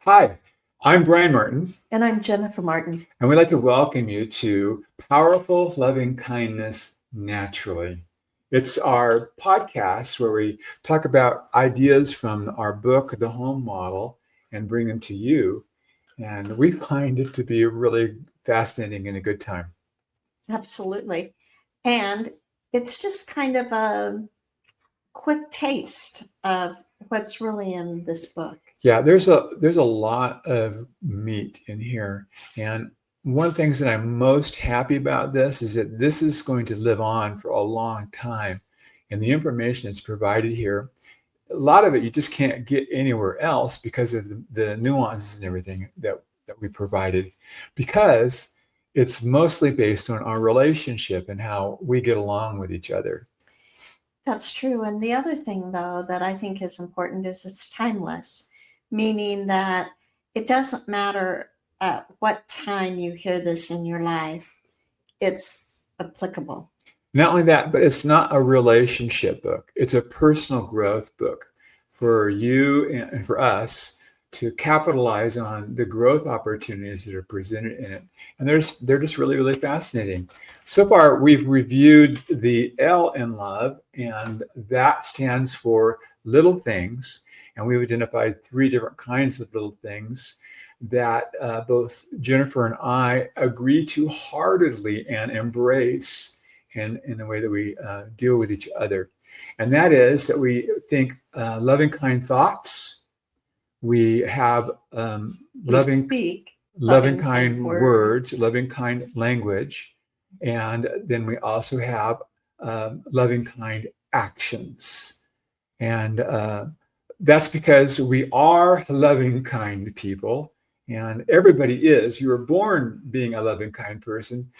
Hi, I'm Brian Martin, And I'm Jennifer Martin. and we'd like to welcome you to Powerful Loving Kindness Naturally. It's our podcast where we talk about ideas from our book, The Home Model, and bring them to you. And we find it to be really fascinating and a good time. Absolutely. And it's just kind of a quick taste of what's really in this book. Yeah, there's a lot of meat in here. And one of the things that I'm most happy about this is that this is going to live on for a long time. And the information that's provided here, a lot of it you just can't get anywhere else because of the nuances and everything that we provided, because it's mostly based on our relationship and how we get along with each other. That's true. And the other thing, though, that I think is important is it's timeless, meaning that it doesn't matter at what time you hear this in your life, it's applicable. Not only that, but it's not a relationship book. It's a personal growth book for you and for us to capitalize on the growth opportunities that are presented in it. And they're just really, really fascinating. So far, we've reviewed the L in love, and that stands for little things. And we've identified three different kinds of little things that both Jennifer and I agree to heartedly and embrace in the way that we deal with each other. And that is that we think loving, kind thoughts. We have We loving, speak loving, loving, kind kind words, words. loving, kind language. And then we also have loving, kind actions. And that's because we are loving, kind people. And everybody is. You were born being a loving, kind person.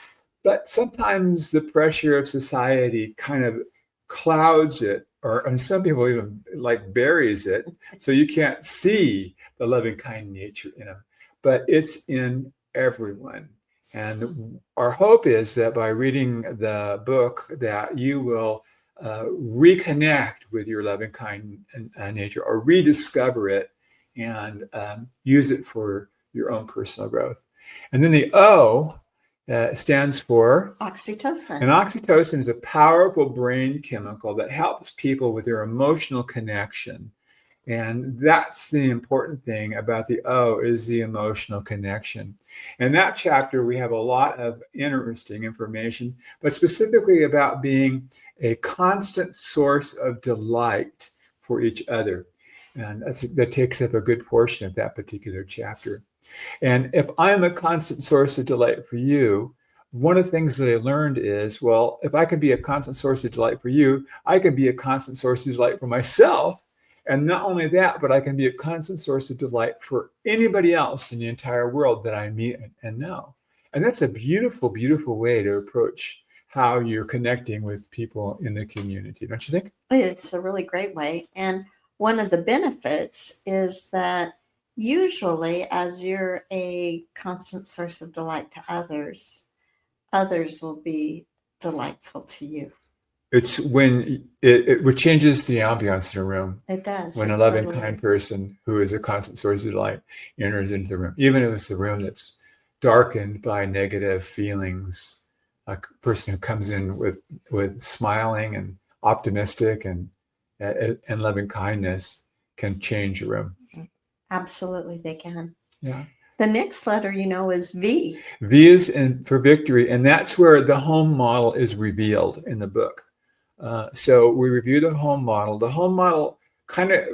But sometimes the pressure of society kind of clouds it, or and some people even like buries it, so you can't see the loving, kind nature in them. But it's in everyone. And our hope is that by reading the book, that you will reconnect with your loving, kind nature, or rediscover it and use it for your own personal growth. And then the O stands for, and Oxytocin. oxytocin is a powerful brain chemical that helps people with their emotional connection. And that's the important thing about the O, is the emotional connection. In that chapter, we have a lot of interesting information, but specifically about being a constant source of delight for each other. And that takes up a good portion of that particular chapter. And if I'm a constant source of delight for you, one of the things that I learned is, well, if I can be a constant source of delight for you, I can be a constant source of delight for myself. And not only that, but I can be a constant source of delight for anybody else in the entire world that I meet and know. And that's a beautiful, beautiful way to approach how you're connecting with people in the community, don't you think? It's a really great way. And one of the benefits is that usually, as you're a constant source of delight to others, others will be delightful to you. It's when it changes the ambiance in a room. It does. When a It loving, kind totally. person who is a constant source of delight enters into the room, even if it's the room that's darkened by negative feelings, a person who comes in with smiling and optimistic and loving kindness can change a room. Absolutely, they can. Yeah. The next letter, is V. V is for victory, and that's where the home model is revealed in the book. So we review the home model. The home model kind of,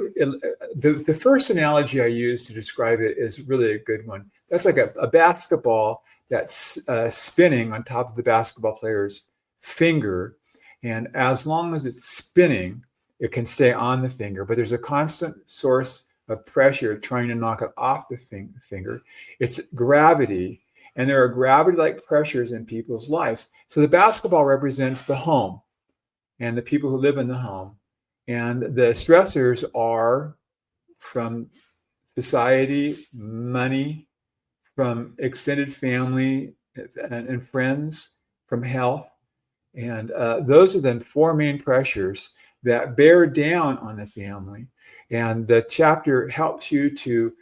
the first analogy I use to describe it is really a good one. That's like a basketball that's spinning on top of the basketball player's finger. And as long as it's spinning, it can stay on the finger, but there's a constant source of pressure trying to knock it off the finger. It's gravity, and there are gravity-like pressures in people's lives. So the basketball represents the home and the people who live in the home. And the stressors are from society, money, from extended family and friends, from health. And those are the four main pressures that bear down on the family. And the chapter helps you to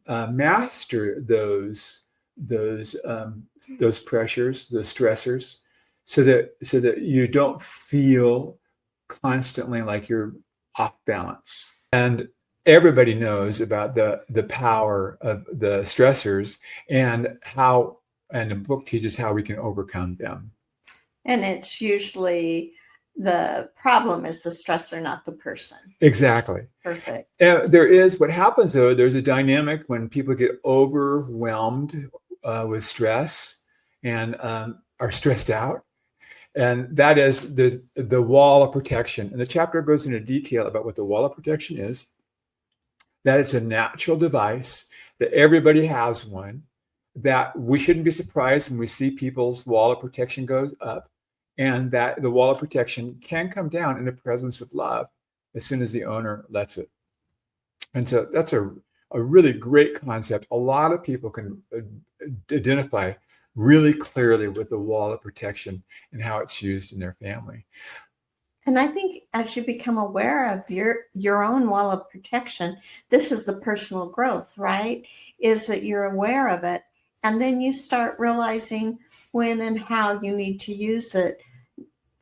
master those pressures, those stressors, so that you don't feel constantly like you're off balance. And everybody knows about the power of the stressors and the book teaches how we can overcome them. And it's usually the problem is the stressor, not the person. Exactly. Perfect. What happens though, there's a dynamic when people get overwhelmed with stress and are stressed out. And that is the wall of protection. And the chapter goes into detail about what the wall of protection is, that it's a natural device, that everybody has one, that we shouldn't be surprised when we see people's wall of protection goes up, and that the wall of protection can come down in the presence of love as soon as the owner lets it. And so that's a really great concept. A lot of people can identify really clearly with the wall of protection and how it's used in their family. And I think as you become aware of your own wall of protection, this is the personal growth, right? Is that you're aware of it. And then you start realizing when and how you need to use it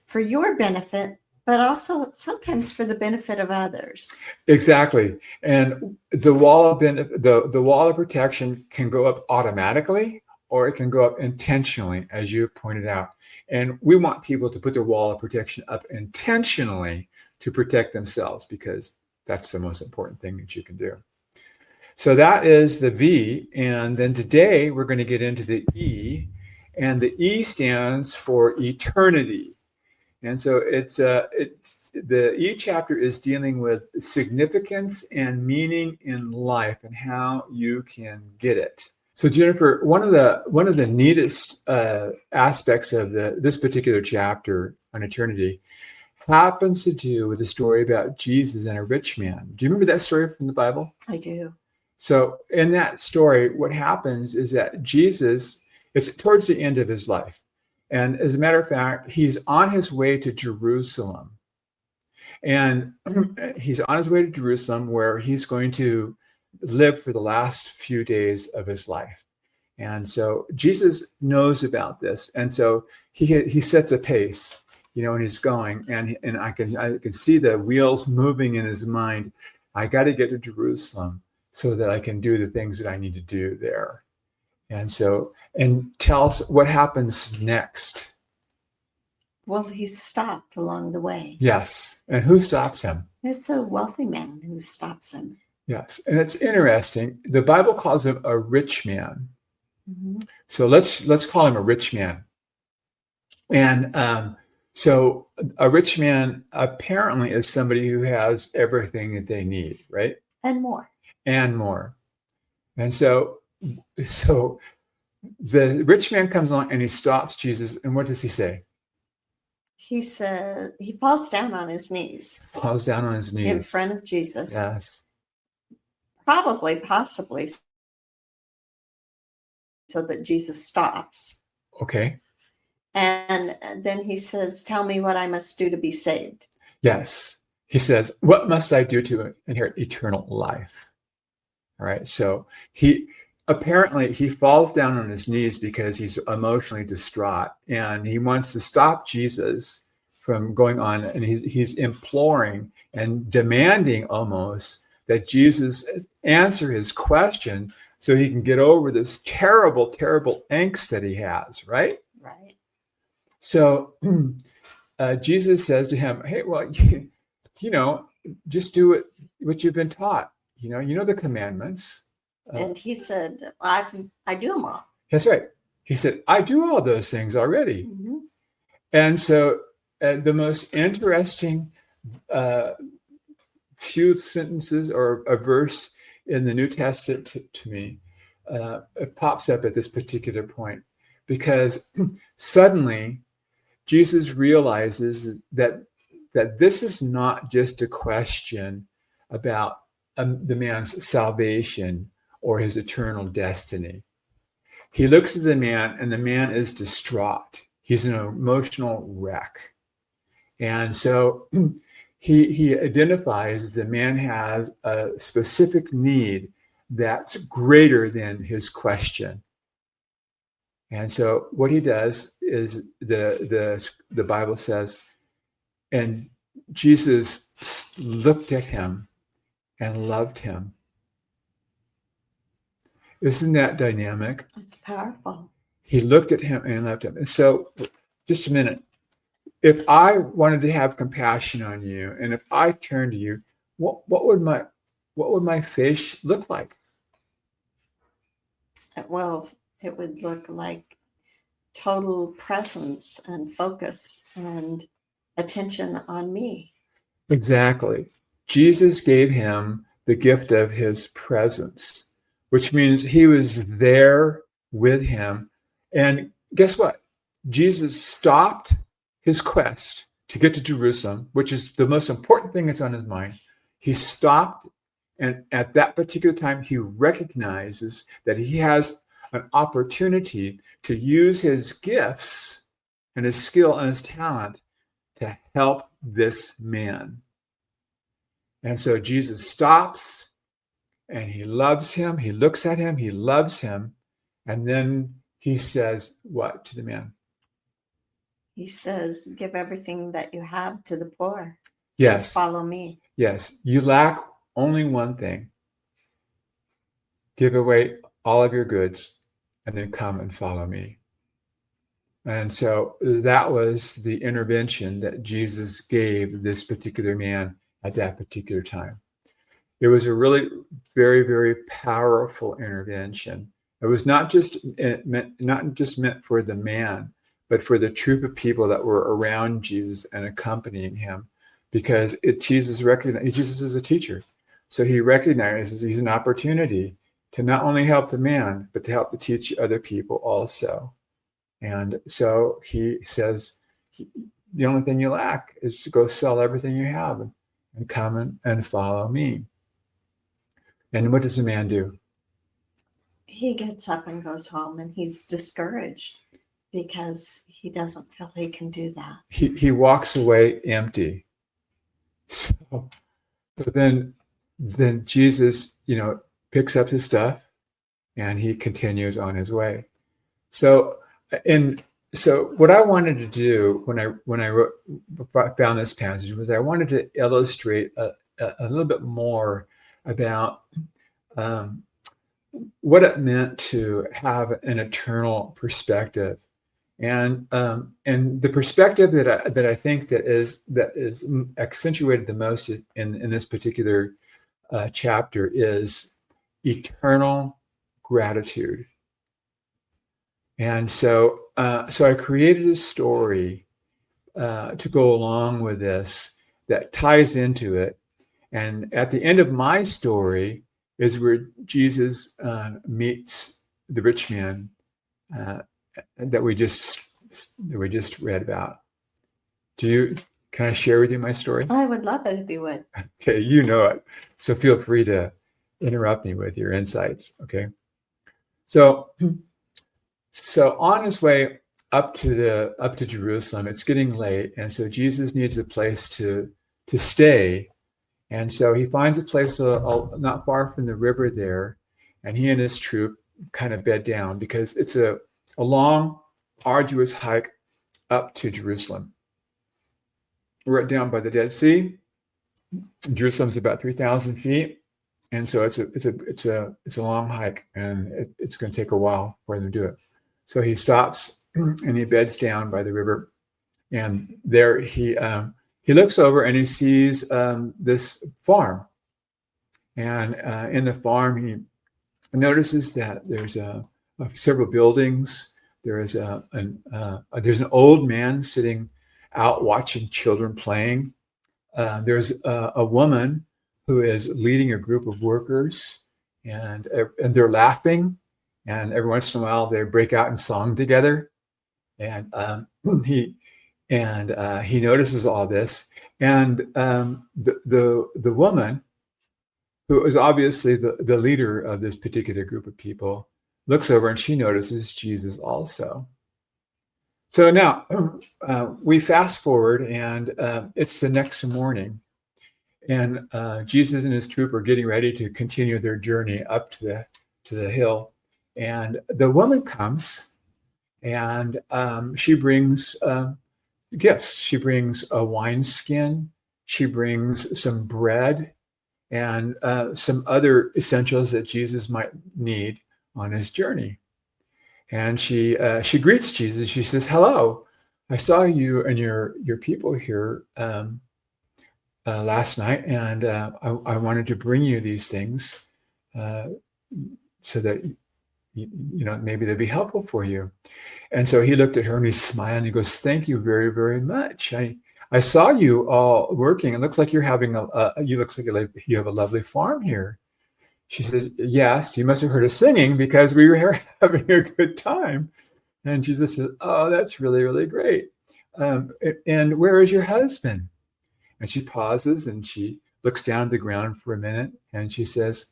for your benefit, but also sometimes for the benefit of others. Exactly. And the wall of protection can go up automatically, or it can go up intentionally, as you pointed out. And we want people to put their wall of protection up intentionally to protect themselves, because that's the most important thing that you can do. So that is the V. And then today we're going to get into the E. And the E stands for eternity. And so it's the E chapter is dealing with significance and meaning in life and how you can get it. So Jennifer, one of the neatest aspects of this particular chapter on eternity happens to do with the story about Jesus and a rich man. Do you remember that story from the Bible? I do. So in that story, what happens is that Jesus, it's towards the end of his life. And as a matter of fact, he's on his way to Jerusalem. And he's on his way to Jerusalem, where he's going to live for the last few days of his life. And so Jesus knows about this. And so he sets a pace, and he's going. And I can see the wheels moving in his mind. I got to get to Jerusalem so that I can do the things that I need to do there. And tell us what happens next. Well, he's stopped along the way. Yes. And who stops him? It's a wealthy man who stops him. Yes. And it's interesting. The Bible calls him a rich man. Mm-hmm. So let's call him a rich man. And so a rich man apparently is somebody who has everything that they need, right? And more. And more. And so the rich man comes along and he stops Jesus. And what does he say? He said he falls down on his knees. Falls down on his knees. In front of Jesus. Yes. Possibly, so that Jesus stops. Okay. And then he says, "Tell me what I must do to be saved." Yes. He says, "What must I do to inherit eternal life?" All right. So he falls down on his knees because he's emotionally distraught, and he wants to stop Jesus from going on. And he's imploring and demanding almost that Jesus answer his question so he can get over this terrible, terrible angst that he has, right? Right. So Jesus says to him, "Hey, well, just do what you've been taught. You know the commandments." And he said, I do them all. That's right. He said, "I do all those things already." Mm-hmm. And so the most interesting few sentences or a verse in the New Testament to me, it pops up at this particular point, because suddenly Jesus realizes that this is not just a question about the man's salvation or his eternal destiny. He looks at the man, and the man is distraught. He's an emotional wreck. And so he identifies the man has a specific need that's greater than his question. And so what he does is the Bible says, and Jesus looked at him and loved him. Isn't that dynamic? It's powerful. He looked at him and loved him. And so, just a minute. If I wanted to have compassion on you, and if I turned to you, what would my face look like? Well, it would look like total presence and focus and attention on me. Exactly. Jesus gave him the gift of his presence, which means he was there with him. And guess what? Jesus stopped his quest to get to Jerusalem, which is the most important thing that's on his mind. He stopped, and at that particular time, he recognizes that he has an opportunity to use his gifts and his skill and his talent to help this man. And so Jesus stops and he loves him. He looks at him, he loves him. And then he says, what to the man? He says, give everything that you have to the poor. Yes. Follow me. Yes. You lack only one thing. Give away all of your goods and then come and follow me. And so that was the intervention that Jesus gave this particular man at that particular time. It was a really very, very powerful intervention. It was not just meant for the man, but for the troop of people that were around Jesus and accompanying him, because Jesus is a teacher. So he recognizes he's an opportunity to not only help the man, but to help to teach other people also. And so he says, the only thing you lack is to go sell everything you have and come and follow me. And what does the man do? He gets up and goes home, and he's discouraged because he doesn't feel he can do that. He walks away empty. So then Jesus, picks up his stuff and he continues on his way. So what I wanted to do when I found this passage was I wanted to illustrate a little bit more about what it meant to have an eternal perspective, and the perspective that I think that is accentuated the most in this particular chapter is eternal gratitude. And so I created a story to go along with this that ties into it. And at the end of my story is where Jesus meets the rich man that we just read about. Can I share with you my story? I would love it if you would. Okay, you know it. So feel free to interrupt me with your insights. Okay. So on his way up to Jerusalem, it's getting late, and so Jesus needs a place to stay. And so he finds a place not far from the river there, and he and his troop kind of bed down because it's a long, arduous hike up to Jerusalem. We're down by the Dead Sea. Jerusalem's about 3,000 feet, and so it's a long hike, and it's going to take a while for them to do it. So he stops and he beds down by the river, and there he looks over and he sees this farm, and in the farm he notices that there's several buildings. There's an old man sitting out watching children playing. There's a woman who is leading a group of workers, and they're laughing, and every once in a while they break out in song together. And he notices all this, and the woman, who is obviously the leader of this particular group of people, looks over and she notices Jesus also. So now we fast forward, and it's the next morning, And Jesus and his troop are getting ready to continue their journey up to the hill. And the woman comes, and she brings gifts. She brings a wineskin. She brings some bread and some other essentials that Jesus might need on his journey. And she greets Jesus. She says, "Hello, I saw you and your people here last night, and I wanted to bring you these things uh, so that maybe they'd be helpful for you." And so he looked at her and he smiled and he goes, "Thank you very, very much. I saw you all working. It looks like you're having you looks like you have a lovely farm here." She says, "Yes, you must have heard us singing because we were having a good time." And Jesus says, "Oh, that's really, really great. And where is your husband?" And she pauses and she looks down at the ground for a minute and she says,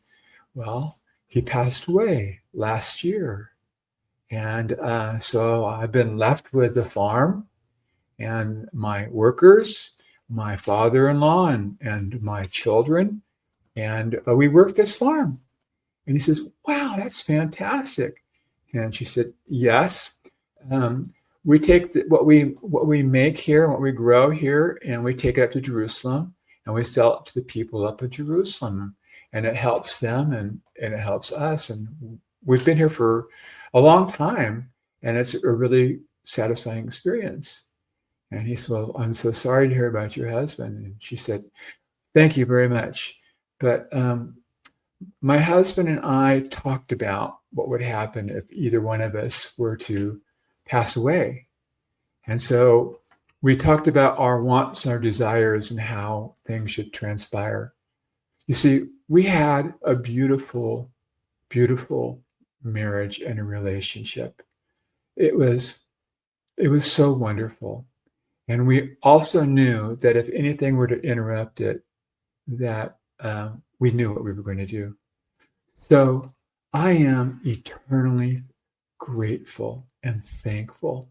"Well, he passed away last year. And so I've been left with the farm and my workers, my father-in-law and my children. And we work this farm." And he says, "Wow, that's fantastic." And she said, "Yes. We take what we make here and what we grow here, and we take it up to Jerusalem, and we sell it to the people up in Jerusalem, and it helps them and it helps us. And we've been here for a long time, and it's a really satisfying experience." And he said, "Well, I'm so sorry to hear about your husband." And she said, "Thank you very much. But my husband and I talked about what would happen if either one of us were to pass away. And so we talked about our wants, our desires, and how things should transpire. You see, we had a beautiful, beautiful marriage and a relationship. It was so wonderful. And we also knew that if anything were to interrupt it, that we knew what we were going to do. So I am eternally grateful and thankful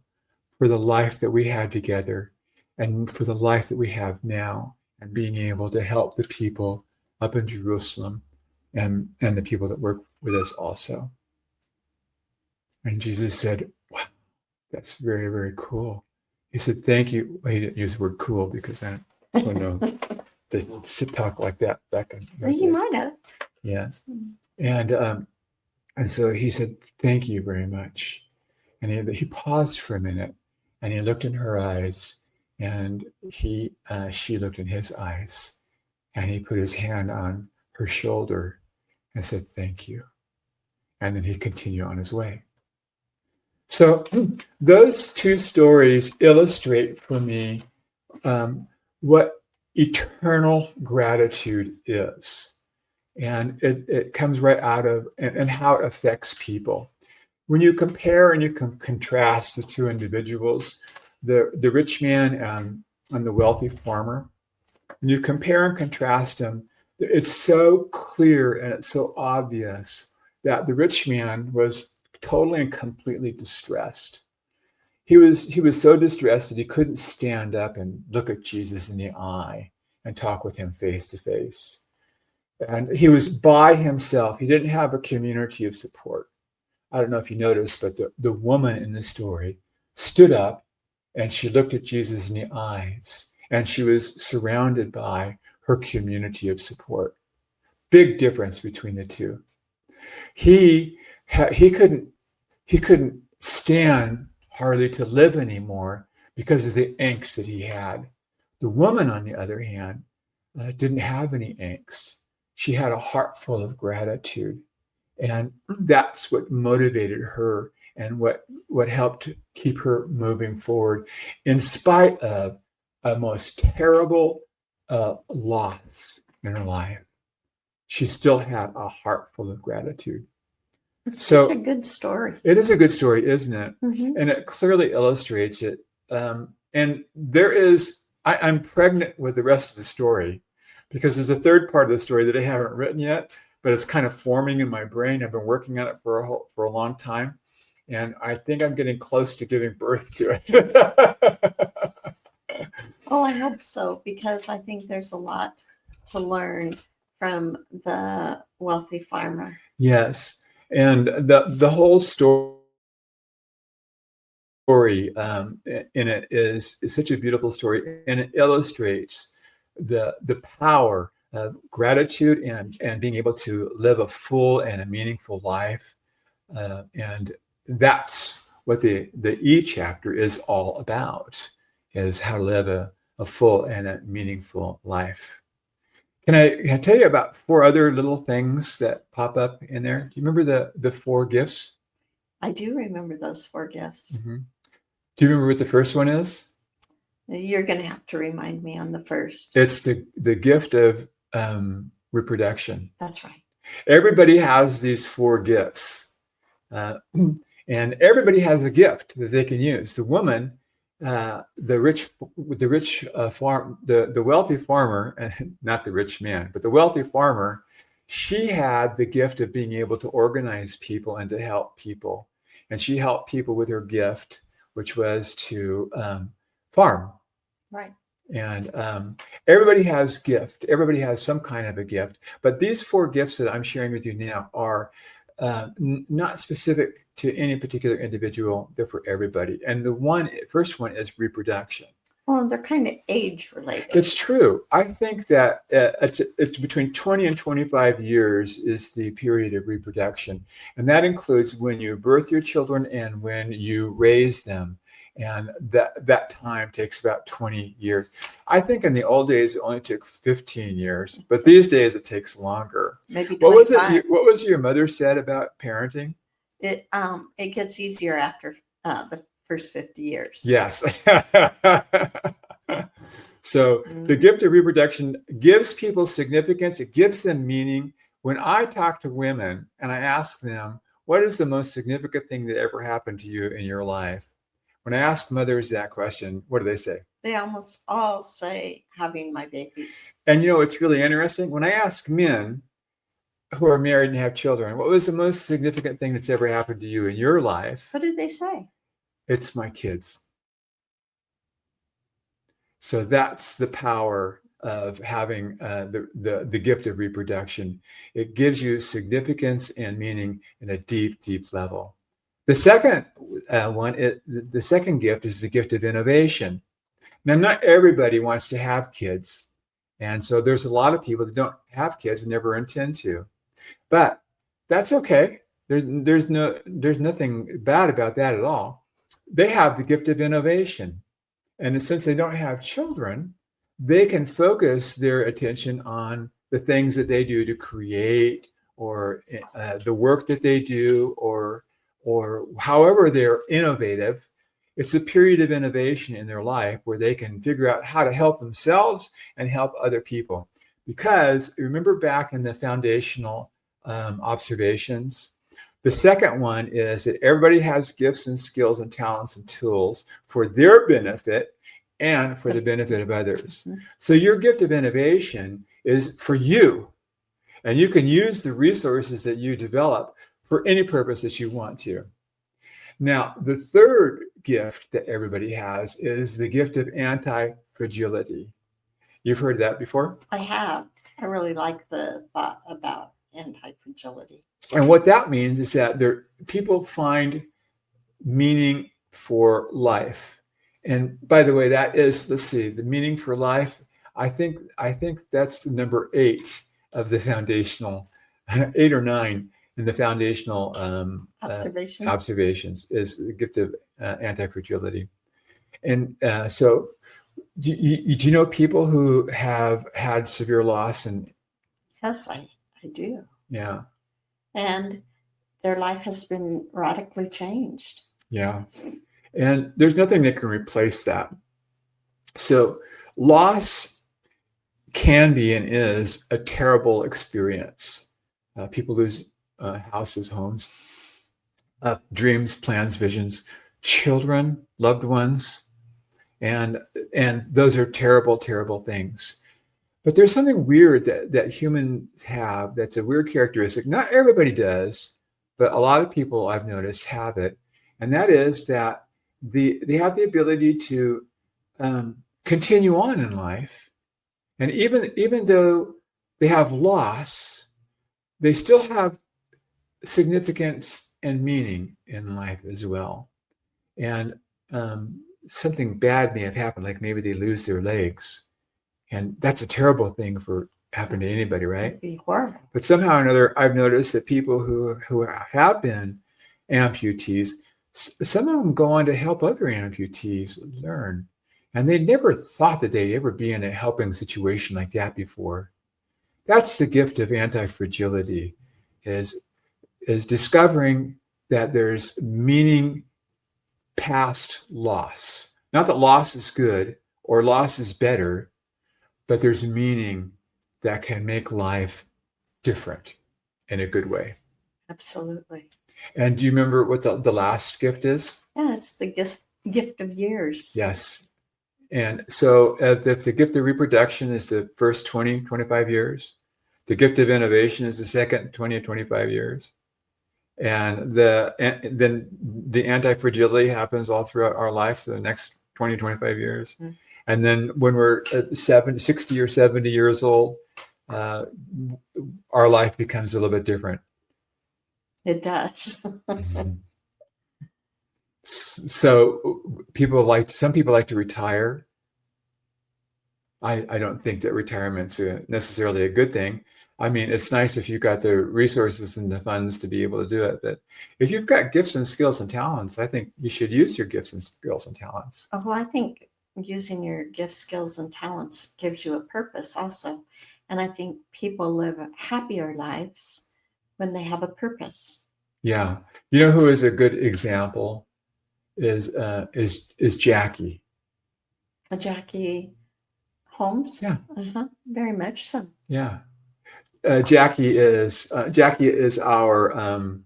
for the life that we had together and for the life that we have now and being able to help the people up in Jerusalem and the people that work with us also. And Jesus said, "Wow, that's very, very cool." He said, "Thank you." Well, he didn't use the word cool because I don't know. They talk like that back in those You days. might have. Yes. And so he said, "Thank you very much." And he paused for a minute and he looked in her eyes and she looked in his eyes and he put his hand on her shoulder and said, "Thank you." And then he continued on his way. So those two stories illustrate for me what eternal gratitude is. And it comes right out of and how it affects people. When you compare and you contrast the two individuals, the rich man and the wealthy farmer, when you compare and contrast them, it's so clear and it's so obvious that the rich man was totally and completely distressed. He was so distressed that he couldn't stand up and look at Jesus in the eye and talk with him face to face. And he was by himself. He didn't have a community of support. I don't know if you noticed, but the woman in the story stood up and she looked at Jesus in the eyes and she was surrounded by her community of support. Big difference between the two. He couldn't stand hardly to live anymore because of the angst that he had. The woman, on the other hand, didn't have any angst. She had a heart full of gratitude. And that's what motivated her and what helped keep her moving forward in spite of a most terrible loss in her life. She still had a heart full of gratitude. It's such a good story. It is a good story, isn't it? Mm-hmm. And it clearly illustrates it. And there is, I'm pregnant with the rest of the story because there's a third part of the story that I haven't written yet, but it's kind of forming in my brain. I've been working on it for a long time. And I think I'm getting close to giving birth to it. Oh, I hope so, because I think there's a lot to learn from the wealthy farmer. Yes, and the whole story in it is such a beautiful story, and it illustrates the power of gratitude and being able to live a full and a meaningful life, and that's what the E chapter is all about, is how to live a full and a meaningful life. Can I tell you about four other little things that pop up in there? Do you remember the four gifts? I do remember those 4 gifts. Mm-hmm. Do you remember what the first one is? You're going to have to remind me on the first. It's the gift of reproduction. That's right. Everybody has these four gifts, and everybody has a gift that they can use. The woman, the wealthy farmer, and not the rich man, but the wealthy farmer, she had the gift of being able to organize people and to help people, and she helped people with her gift, which was to farm. Right. And everybody has gift. Everybody has some kind of a gift. But these four gifts that I'm sharing with you now are not specific to any particular individual. They're for everybody. And the first one is reproduction. Well, they're kind of age related. It's true. I think that it's between 20 and 25 years is the period of reproduction. And that includes when you birth your children and when you raise them. And that time takes about 20 years. I think in the old days, it only took 15 years, but these days it takes longer. Maybe 25. What was your mother said about parenting? It gets easier after the first 50 years. Yes. So the gift of reproduction gives people significance. It gives them meaning. When I talk to women and I ask them, what is the most significant thing that ever happened to you in your life? When I ask mothers that question, what do they say? They almost all say having my babies. And it's really interesting. When I ask men who are married and have children, what was the most significant thing that's ever happened to you in your life? What did they say? It's my kids. So that's the power of having the gift of reproduction. It gives you significance and meaning in a deep, deep level. The second the second gift is the gift of innovation. Now, not everybody wants to have kids. And so there's a lot of people that don't have kids and never intend to. But that's okay. There's nothing bad about that at all. They have the gift of innovation. And since they don't have children, they can focus their attention on the things that they do to create, or the work that they do, or however they're innovative. It's a period of innovation in their life where they can figure out how to help themselves and help other people. Because remember back in the foundational observations, the second one is that everybody has gifts and skills and talents and tools for their benefit and for the benefit of others. So your gift of innovation is for you, and you can use the resources that you develop for any purpose that you want to. Now, the third gift that everybody has is the gift of anti-fragility. You've heard that before? I have. I really like the thought about anti-fragility. And what that means is that people find meaning for life. And by the way, that is, let's see, the meaning for life. I think that's the number 8 of the foundational, 8 or 9 in the foundational observations is the gift of anti-fragility. And so do you know people who have had severe loss? And yes, I do. Yeah. And their life has been radically changed. Yeah. And there's nothing that can replace that. So loss can be and is a terrible experience. People lose houses, homes, dreams, plans, visions, children, loved ones. And those are terrible, terrible things. But there's something weird that humans have that's a weird characteristic. Not everybody does, but a lot of people I've noticed have it. And that is that they have the ability to continue on in life. And even though they have loss, they still have significance and meaning in life as well. And something bad may have happened, like maybe they lose their legs. And that's a terrible thing for happen to anybody, right? It'd be horrible. But somehow or another, I've noticed that people who have been amputees, some of them go on to help other amputees learn. And they never thought that they'd ever be in a helping situation like that before. That's the gift of anti-fragility, is discovering that there's meaning past loss. Not that loss is good or loss is better, but there's meaning that can make life different in a good way. Absolutely. And do you remember what the last gift is? Yeah, it's the gift of years. Yes. And so if the gift of reproduction is the first 20, 25 years, the gift of innovation is the second 20 to 25 years. And then the anti-fragility happens all throughout our life, the next 20, 25 years. Mm-hmm. And then when we're 60 or 70 years old, our life becomes a little bit different. It does. So some people like to retire. I don't think that retirement's necessarily a good thing. I mean, it's nice if you've got the resources and the funds to be able to do it. But if you've got gifts and skills and talents, I think you should use your gifts and skills and talents. Oh, well, I think using your gifts, skills, and talents gives you a purpose also. And I think people live happier lives when they have a purpose. Yeah. You know who is a good example is Jackie. Jackie Holmes? Yeah. Very much so. Yeah. Jackie is our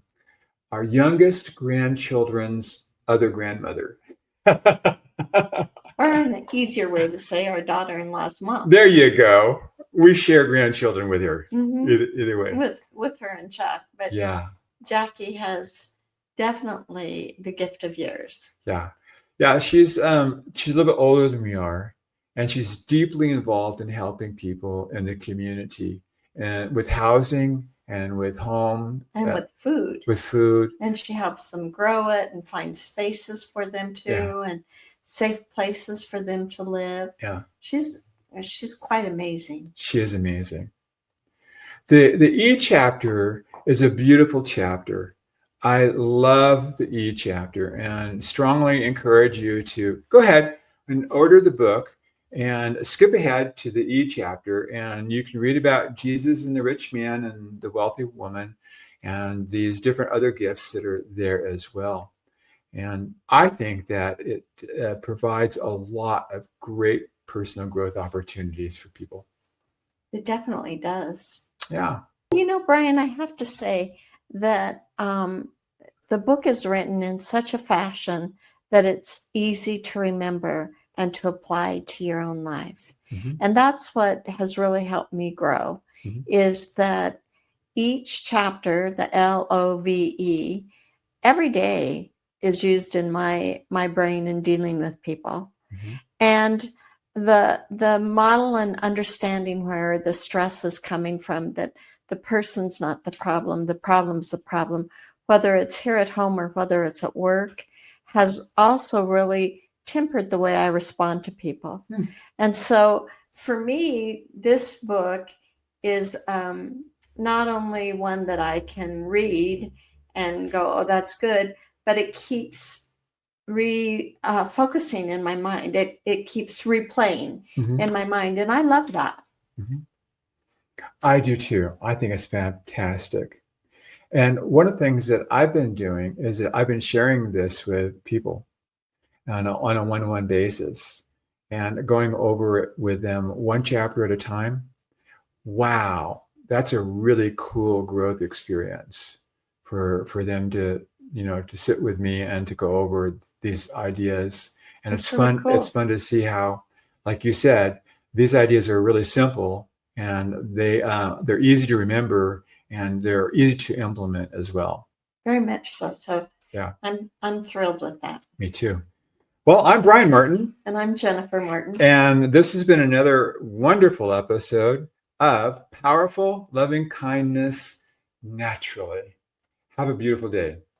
youngest grandchildren's other grandmother. Or an easier way to say our daughter-in-law's mom. There you go. We share grandchildren with her. Either way. With her and Chuck. But yeah, Jackie has definitely the gift of years. Yeah. Yeah. She's a little bit older than we are. And she's deeply involved in helping people in the community, and with housing and with home and with food. With food. And she helps them grow it and find spaces for them to, and safe places for them to live. Yeah. She's quite amazing. She is amazing. The E chapter is a beautiful chapter. I love the E chapter and strongly encourage you to go ahead and order the book and skip ahead to the E chapter, and you can read about Jesus and the rich man and the wealthy woman and these different other gifts that are there as well. And I think that it provides a lot of great personal growth opportunities for people. It definitely does. Yeah. You know, Bryan, I have to say that the book is written in such a fashion that it's easy to remember and to apply to your own life. Mm-hmm. And that's what has really helped me grow, is that each chapter, the L.O.V.E, every day is used in my brain in dealing with people. Mm-hmm. And the model and understanding where the stress is coming from, that the person's not the problem's the problem, whether it's here at home or whether it's at work, has also really tempered the way I respond to people. And so for me, this book is not only one that I can read and go, oh, that's good, but it keeps focusing in my mind. It keeps replaying in my mind. And I love that. I do too. I think it's fantastic. And one of the things that I've been doing is that I've been sharing this with people on a one-on-one basis and going over it with them one chapter at a time. Wow, that's a really cool growth experience for them to sit with me and to go over these ideas. And it's really fun. Cool. It's fun to see how, like you said, these ideas are really simple and they're easy to remember and they're easy to implement as well. Very much so. So yeah, I'm thrilled with that. Me too. Well, I'm Bryan Martin. And I'm Jennifer Martin. And this has been another wonderful episode of powerful, loving kindness naturally. Have a beautiful day.